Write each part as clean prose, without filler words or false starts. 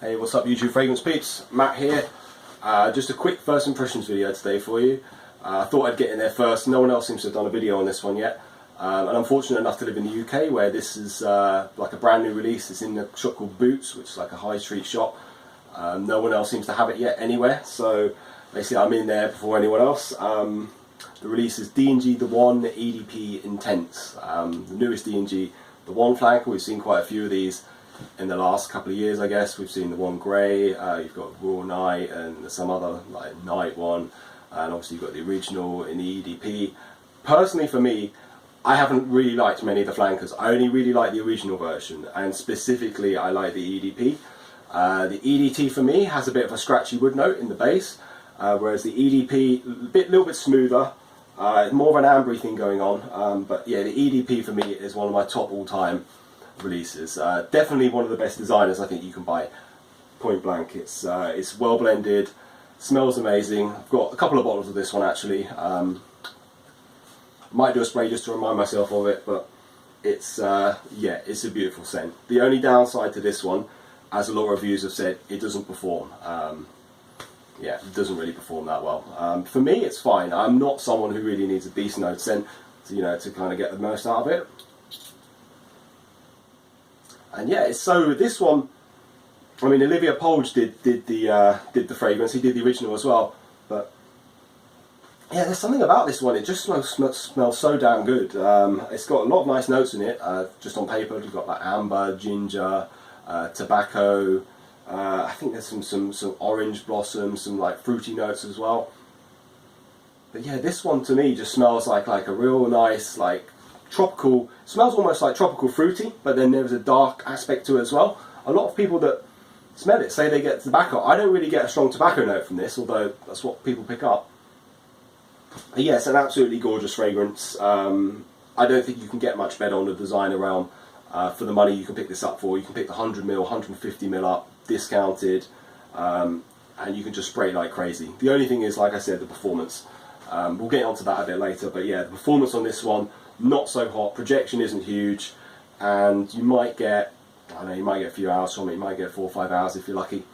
Hey, what's up YouTube fragrance peeps? Matt here. Just a quick first impressions video today for you. I thought I'd get in there first. No one else seems to have done a video on this one yet. And I'm fortunate enough to live in the UK where this is like a brand new release. It's in a shop called Boots, which is like a high street shop. No one else seems to have it yet anywhere. So basically I'm in there before anyone else. The release is D&G The One EDP Intense. The newest D&G The One flanker. We've seen quite a few of these in the last couple of years, I guess. We've seen the one grey, you've got Raw Night and some other like Night one, and obviously you've got the original in the EDP. Personally for me, I haven't really liked many of the flankers. I only really like the original version, and specifically I like the EDP. The EDT for me has a bit of a scratchy wood note in the base, whereas the EDP a little bit smoother, more of an ambery thing going on, but yeah, the EDP for me is one of my top all-time releases. Definitely one of the best designers I think you can buy, point blank. It's well blended, smells amazing. I've got a couple of bottles of this one actually. Might do a spray just to remind myself of it, but it's yeah, it's a beautiful scent. The only downside to this one, as a lot of reviews have said, it doesn't perform. Yeah, it doesn't really perform that well. For me it's fine. I'm not someone who really needs a decent oud scent to kind of get the most out of it. And yeah, so this one, I mean, Olivier Polge did the fragrance. He did the original as well. But yeah, there's something about this one. It just smells so damn good. It's got a lot of nice notes in it. Just on paper, you've got like amber, ginger, tobacco. I think there's some orange blossom, some like fruity notes as well. But yeah, this one to me just smells like a real nice like tropical, smells almost like tropical fruity, but then there's a dark aspect to it as well. A lot of people that smell it say they get tobacco. I don't really get a strong tobacco note from this, although that's what people pick up. But yeah, it's an absolutely gorgeous fragrance. I don't think you can get much better on the designer realm. For the money you can pick this up for, you can pick the 100ml, 150ml up, discounted, and you can just spray like crazy. The only thing is, like I said, the performance. We'll get onto that a bit later, but yeah, the performance on this one, not so hot, projection isn't huge, and you might get, I don't know, you might get a few hours from it, you might get 4 or 5 hours if you're lucky,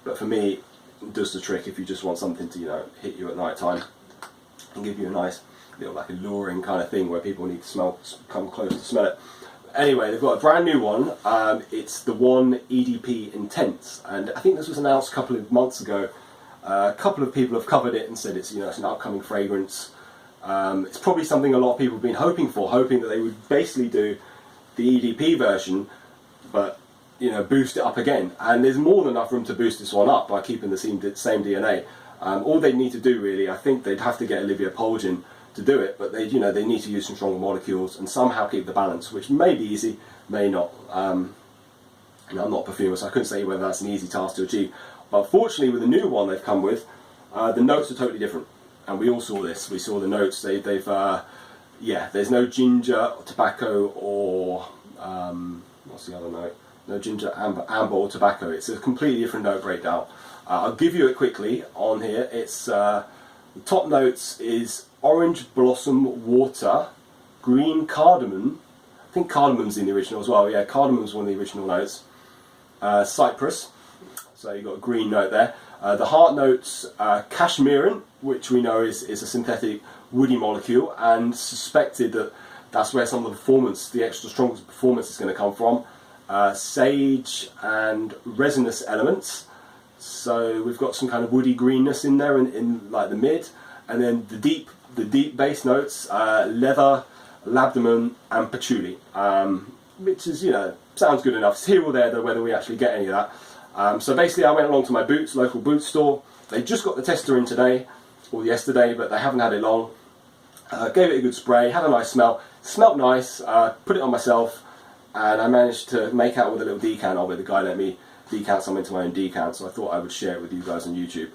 but for me, it does the trick if you just want something to, hit you at night time and give you a nice little like alluring kind of thing where people need to come close to smell it. Anyway, they've got a brand new one. It's the One EDP Intense, and I think this was announced a couple of months ago. A couple of people have covered it and said it's it's an upcoming fragrance. It's probably something a lot of people have been hoping that they would basically do the EDP version, but boost it up again. And there's more than enough room to boost this one up by keeping the same DNA. All they need to do really, I think they'd have to get Olivier Polge in to do it, but they need to use some stronger molecules and somehow keep the balance, which may be easy, may not. I'm not a perfumer, so I couldn't say whether that's an easy task to achieve. But fortunately, with the new one they've come with, the notes are totally different. And we all saw this. We saw the notes. Yeah, there's no ginger, tobacco, or what's the other note? No ginger, amber, or tobacco. It's a completely different note breakdown. I'll give you it quickly on here. It's the top notes is orange blossom water, green cardamom. I think cardamom's in the original as well. Yeah, cardamom's one of the original notes. Cypress. So you've got a green note there. The heart notes, cashmeran, which we know is a synthetic woody molecule, and suspected that that's where some of the performance, the extra strong performance is going to come from. Sage and resinous elements. So we've got some kind of woody greenness in there in like the mid, and then the deep bass notes, leather, labdanum, and patchouli, which is sounds good enough. It's here or there though whether we actually get any of that. So basically I went along to my local Boots store. They just got the tester in today, or yesterday, but they haven't had it long. Gave it a good spray, had a nice smell, smelt nice, put it on myself, and I managed to make out with a little decant of it. The guy let me decant some into my own decant, so I thought I would share it with you guys on YouTube.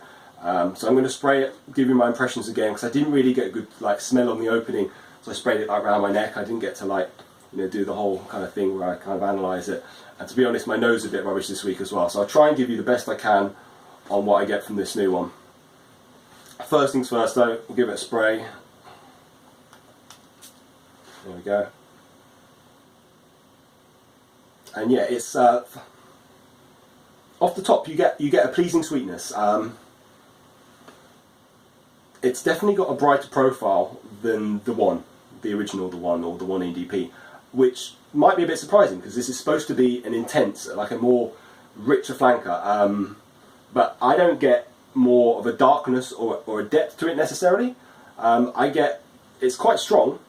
So I'm going to spray it, give you my impressions again, because I didn't really get a good smell on the opening, so I sprayed it around my neck. I didn't get to do the whole kind of thing where I kind of analyse it. And to be honest, my nose is a bit rubbish this week as well, so I'll try and give you the best I can on what I get from this new one. First things first though, we'll give it a spray. There we go. And yeah, it's off the top you get a pleasing sweetness. It's definitely got a brighter profile than the original the One or the One EDP, which might be a bit surprising because this is supposed to be an intense, like a more richer flanker. But I don't get more of a darkness or a depth to it necessarily. I get it's quite strong,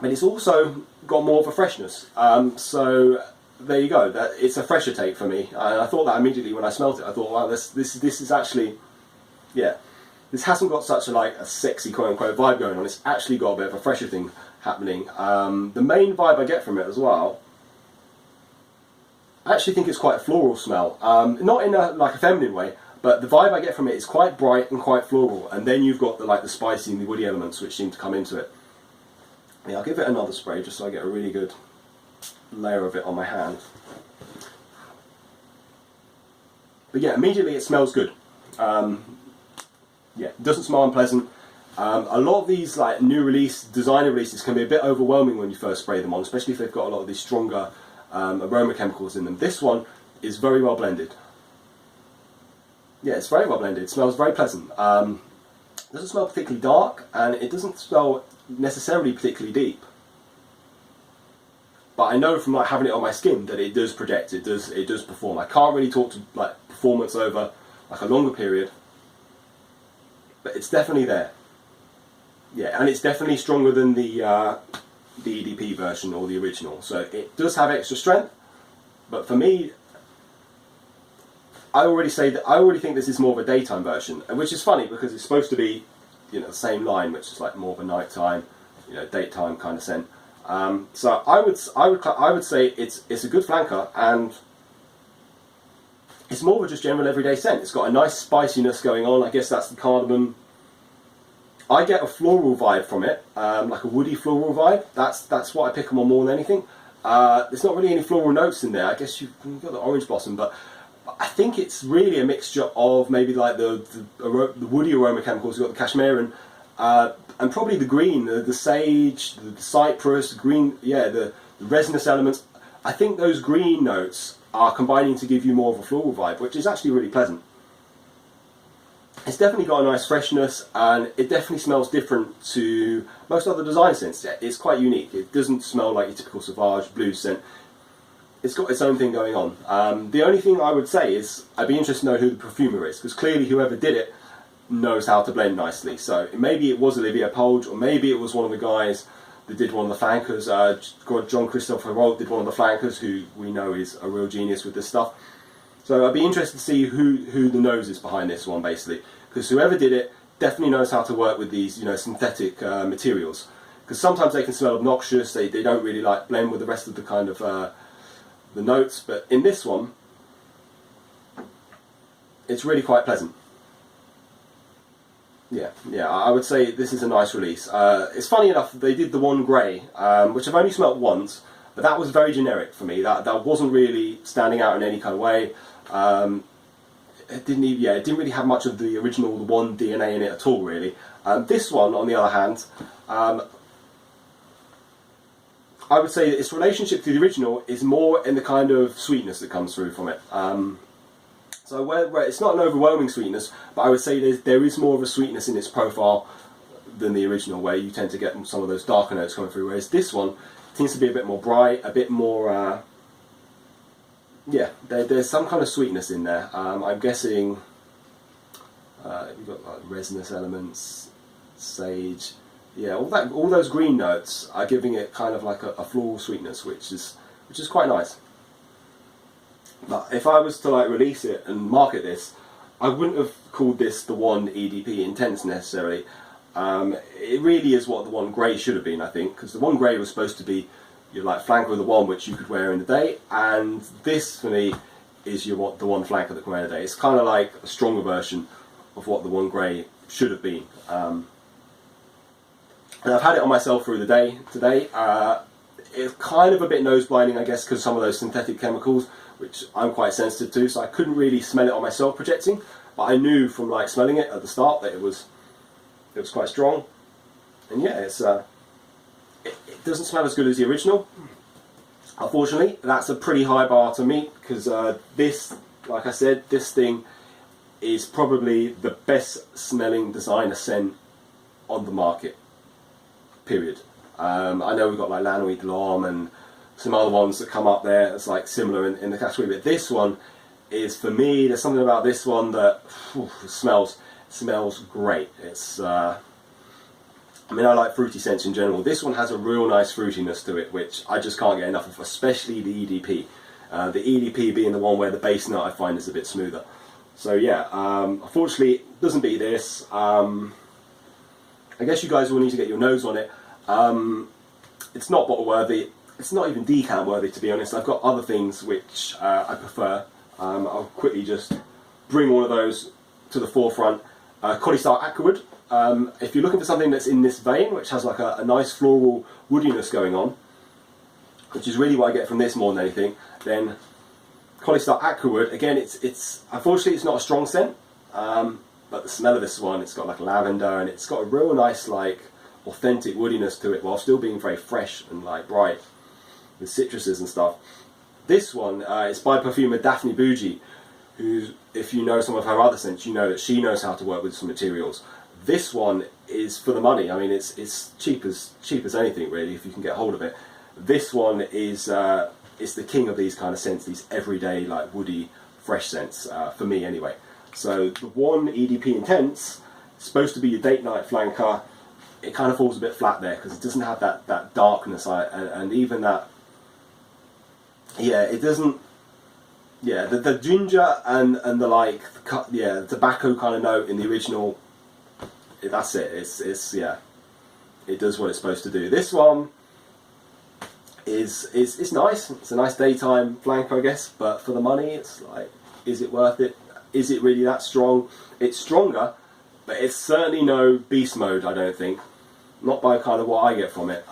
but it's also got more of a freshness. So there you go. It's a fresher take for me. I thought that immediately when I smelt it. I thought, wow, this is actually, yeah, this hasn't got such a sexy quote unquote vibe going on. It's actually got a bit of a fresher thing happening. The main vibe I get from it as well, I actually think it's quite a floral smell. Not in a feminine way, but the vibe I get from it is quite bright and quite floral. And then you've got the spicy and the woody elements which seem to come into it. Yeah, I'll give it another spray just so I get a really good layer of it on my hand. But yeah, immediately it smells good. Yeah, it doesn't smell unpleasant. A lot of these new release, designer releases can be a bit overwhelming when you first spray them on, especially if they've got a lot of these stronger aroma chemicals in them. This one is very well blended. Yeah, it's very well blended. It smells very pleasant. It doesn't smell particularly dark, and it doesn't smell necessarily particularly deep. But I know from having it on my skin that it does project. It does perform. I can't really talk to performance over a longer period, but it's definitely there. Yeah, and it's definitely stronger than the EDP version or the original. So it does have extra strength, but for me, I already think this is more of a daytime version, which is funny because it's supposed to be, the same line, which is more of a nighttime, daytime kind of scent. So I would say it's a good flanker, and it's more of a just general everyday scent. It's got a nice spiciness going on. I guess that's the cardamom. I get a floral vibe from it, like a woody floral vibe. That's what I pick them on more than anything. There's not really any floral notes in there. I guess you've got the orange blossom, but I think it's really a mixture of maybe the woody aroma chemicals. You've got the cashmere and probably the green, the sage, the cypress, the green, yeah, the resinous elements. I think those green notes are combining to give you more of a floral vibe, which is actually really pleasant. It's definitely got a nice freshness, and it definitely smells different to most other design scents. It's quite unique. It doesn't smell like your typical Sauvage Blue scent. It's got its own thing going on. The only thing I would say is I'd be interested to know who the perfumer is, because clearly whoever did it knows how to blend nicely. So maybe it was Olivier Polge, or maybe it was one of the guys that did one of the flankers. John Christophe Herold did one of the flankers, who we know is a real genius with this stuff. So I'd be interested to see who the nose is behind this one, basically, because whoever did it definitely knows how to work with these, synthetic materials. Because sometimes they can smell obnoxious. They don't really blend with the rest of the kind of the notes. But in this one, it's really quite pleasant. Yeah, I would say this is a nice release. It's funny enough, they did the One Grey, which I've only smelt once, but that was very generic for me. That wasn't really standing out in any kind of way. It didn't really have much of the original, the One DNA in it at all, really. This one, on the other hand, I would say that its relationship to the original is more in the kind of sweetness that comes through from it. So where it's not an overwhelming sweetness, but I would say there is more of a sweetness in its profile than the original, where you tend to get some of those darker notes coming through, whereas this one tends to be a bit more bright, a bit more, yeah, there's some kind of sweetness in there. I'm guessing you've got resinous elements, sage, yeah, all those green notes are giving it kind of like a floral sweetness, which is quite nice. But if I was to release it and market this, I wouldn't have called this the One EDP Intense necessarily. It really is what the One Grey should have been, I think, because the One Grey was supposed to be your flanker of the One, which you could wear in the day, and this for me is the One flanker that can wear in the day. It's kind of like a stronger version of what the One Grey should have been. And I've had it on myself through the day today. It's kind of a bit nose blinding, I guess, because of some of those synthetic chemicals, which I'm quite sensitive to, so I couldn't really smell it on myself projecting, but I knew from smelling it at the start that it was quite strong. And yeah, it doesn't smell as good as the original. Unfortunately, that's a pretty high bar to meet, because this, like I said, this thing is probably the best smelling designer scent on the market, period. I know we've got like La Nuit de l'Homme and some other ones that come up there that's like similar in the category, but this one is, for me, there's something about this one that smells great. It's I mean, I like fruity scents in general. This one has a real nice fruitiness to it, which I just can't get enough of, especially the EDP. The EDP being the one where the base note I find is a bit smoother. So yeah, unfortunately it doesn't beat this. I guess you guys will need to get your nose on it. It's not bottle worthy. It's not even decant worthy, to be honest. I've got other things which I prefer. I'll quickly just bring one of those to the forefront. Collistar Aquawood. If you're looking for something that's in this vein, which has like a nice floral woodiness going on, which is really what I get from this more than anything, then Collistar Aquawood, again, it's unfortunately it's not a strong scent, but the smell of this one, it's got like lavender, and it's got a real nice like authentic woodiness to it, while still being very fresh and like bright with citruses and stuff. This one is by perfumer Daphne Bougie, who, if you know some of her other scents, you know that she knows how to work with some materials. This one is for the money. I mean, it's cheap as anything really, if you can get hold of it. This one is the king of these kind of scents, these everyday like woody, fresh scents, for me anyway. So the One EDP Intense is supposed to be your date night flanker. It kind of falls a bit flat there because it doesn't have that darkness, and even that. Yeah, it doesn't. Yeah, the ginger and the like, the tobacco kind of note in the original. That's it. It's yeah. It does what it's supposed to do. This one is nice. It's a nice daytime flanker, I guess. But for the money, it's like, is it worth it? Is it really that strong? It's stronger, but it's certainly no beast mode, I don't think. Not by kind of what I get from it.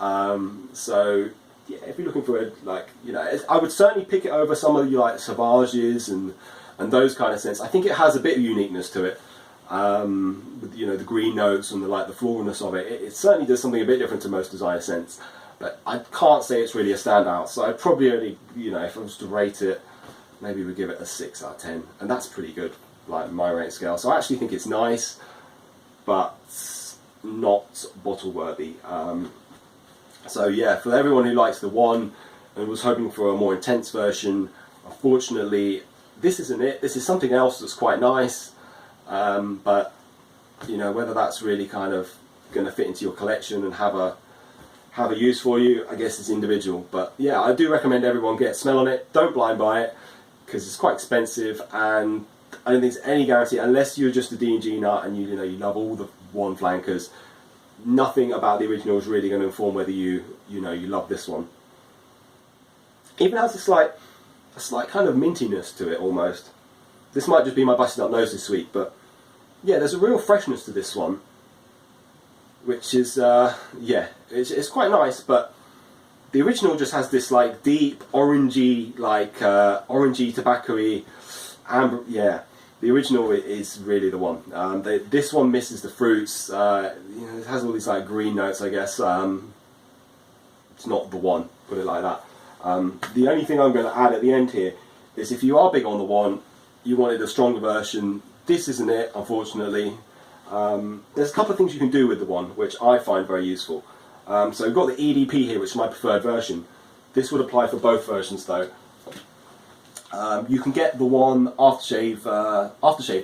So yeah, if you're looking for a, like, you know, I would certainly pick it over some of the like Sauvages and those kind of scents. I think it has a bit of uniqueness to it. With, you know, the green notes and the like the floralness of it. It certainly does something a bit different to most designer scents. But I can't say it's really a standout. So I'd probably only, you know, if I was to rate it, maybe we'd give it a 6 out of 10, and that's pretty good, like my rating scale. So I actually think it's nice, but not bottle worthy. So yeah, for everyone who likes the one and was hoping for a more intense version, unfortunately this isn't it. This is something else that's quite nice, but you know, whether that's really kind of going to fit into your collection and have a use for you, I guess it's individual. But yeah, I do recommend everyone get a smell on it. Don't blind buy it, because it's quite expensive, and I don't think there's any guarantee, unless you're just a D&G nut and you know you love all the one flankers. Nothing about the original is really going to inform whether you love this one. Even has a slight kind of mintiness to it almost. This might just be my busted up nose this week, but yeah, there's a real freshness to this one, which is yeah, it's quite nice. But the original just has this like deep orangey, like orangey tobacco-y amber. Yeah, the original is really the one. This one misses the fruits. You know, it has all these like green notes, I guess. It's not the one, put it like that. The only thing I'm going to add at the end here is, if you are big on the one, you wanted a stronger version, this isn't it, unfortunately. There's a couple of things you can do with the one, which I find very useful. So we've got the EDP here, which is my preferred version. This would apply for both versions though. You can get the one aftershave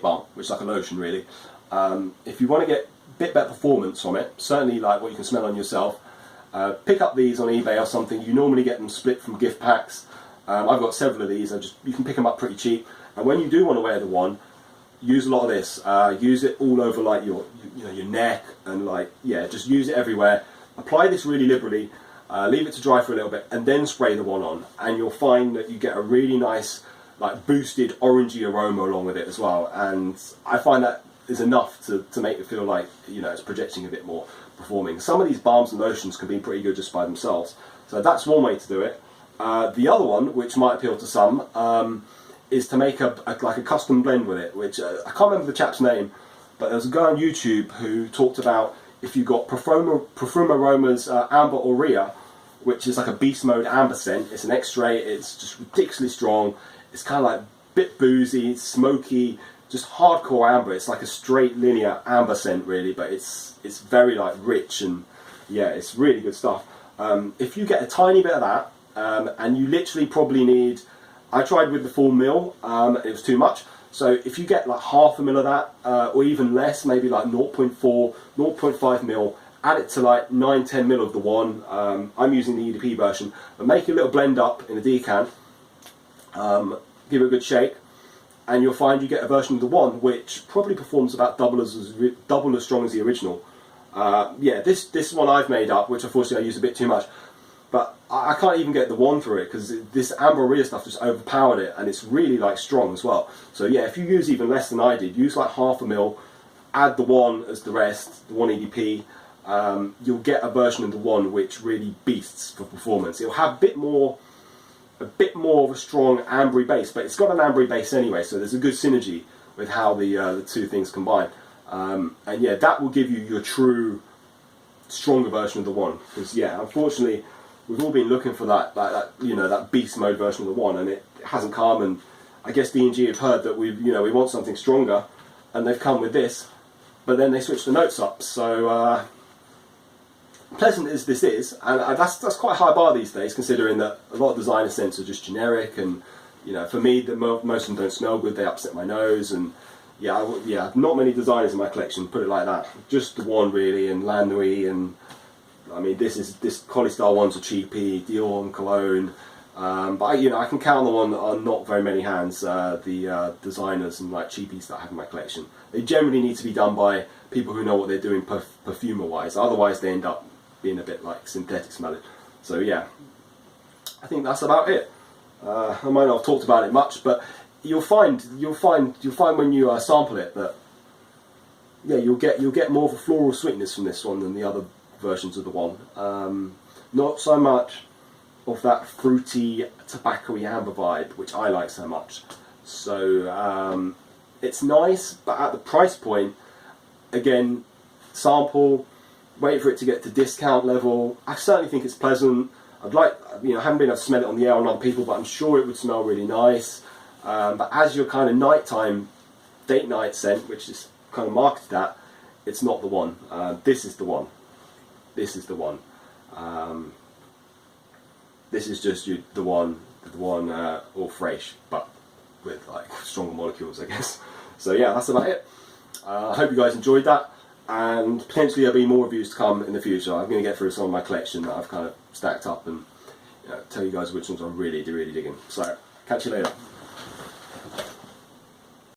balm, which is like a lotion really. If you want to get a bit better performance from it, certainly like what you can smell on yourself, pick up these on eBay or something. You normally get them split from gift packs. I've got several of these. You can pick them up pretty cheap. And when you do want to wear the one, use a lot of this. Use it all over like your neck, and like, yeah, just use it everywhere. Apply this really liberally. Leave it to dry for a little bit, and then spray the one on, and you'll find that you get a really nice, like, boosted orangey aroma along with it as well. And I find that is enough to make it feel like, you know, it's projecting a bit more performing. Some of these balms and lotions can be pretty good just by themselves. So that's one way to do it. The other one, which might appeal to some, is to make like a custom blend with it, which I can't remember the chap's name, but there was a guy on YouTube who talked about, if you got Perfume Aroma's Amber Aurea which is like a beast mode amber scent. It's an X-ray. It's just ridiculously strong. It's kind of like a bit boozy, smoky, just hardcore amber. It's like a straight linear amber scent really, but it's very like rich, and yeah, it's really good stuff. If you get a tiny bit of that, and you literally probably need, I tried with the full mil, it was too much. So if you get like half a mil of that, or even less, maybe like 0.4, 0.5 mil, add it to like 9-10 mil of the one. I'm using the EDP version, but make a little blend up in a decant, give it a good shake, and you'll find you get a version of the one which probably performs about double as strong as the original. Yeah, this one I've made up, which unfortunately I use a bit too much, but I can't even get the one through it because this Amber Aria stuff just overpowered it, and it's really like strong as well. So yeah, if you use even less than I did, use like half a mil, add the one as the rest, the One EDP, you'll get a version of the one which really beasts for performance. It'll have a bit more of a strong ambery base, but it's got an ambery base anyway, so there's a good synergy with how the two things combine. And yeah, that will give you your true stronger version of the one. Because yeah, unfortunately, we've all been looking for that that beast mode version of the one, and it hasn't come. And I guess D&G have heard that we want something stronger, and they've come with this, but then they switched the notes up. So pleasant as this is, and that's quite a high bar these days, considering that a lot of designer scents are just generic, and for me, most of them don't smell good. They upset my nose, and yeah, not many designers in my collection, put it like that. Just the one really, and La Nuit, and I mean this Collie Style one's a cheapie, Dior and Cologne, but I can count them on not very many hands. The designers and like cheapies that I have in my collection, they generally need to be done by people who know what they're doing perfumer wise. Otherwise, they end up being a bit like synthetic smelling. So yeah, I think that's about it. I might not have talked about it much, but you'll find when you sample it that yeah, you'll get more of a floral sweetness from this one than the other versions of the one. Not so much of that fruity, tobacco-y amber vibe, which I like so much. So it's nice, but at the price point, again, sample, wait for it to get to discount level. I certainly think it's pleasant. I haven't been able to smell it on the air on other people, but I'm sure it would smell really nice. But as your kind of nighttime, date night scent, which is kind of marketed at, it's not the one. This is the one. This is the one. This is just the one all fresh, but with like stronger molecules, I guess. So yeah, that's about it. I hope you guys enjoyed that, and potentially there'll be more reviews to come in the future. I'm going to get through some of my collection that I've kind of stacked up and tell you guys which ones I'm really digging. So catch you later.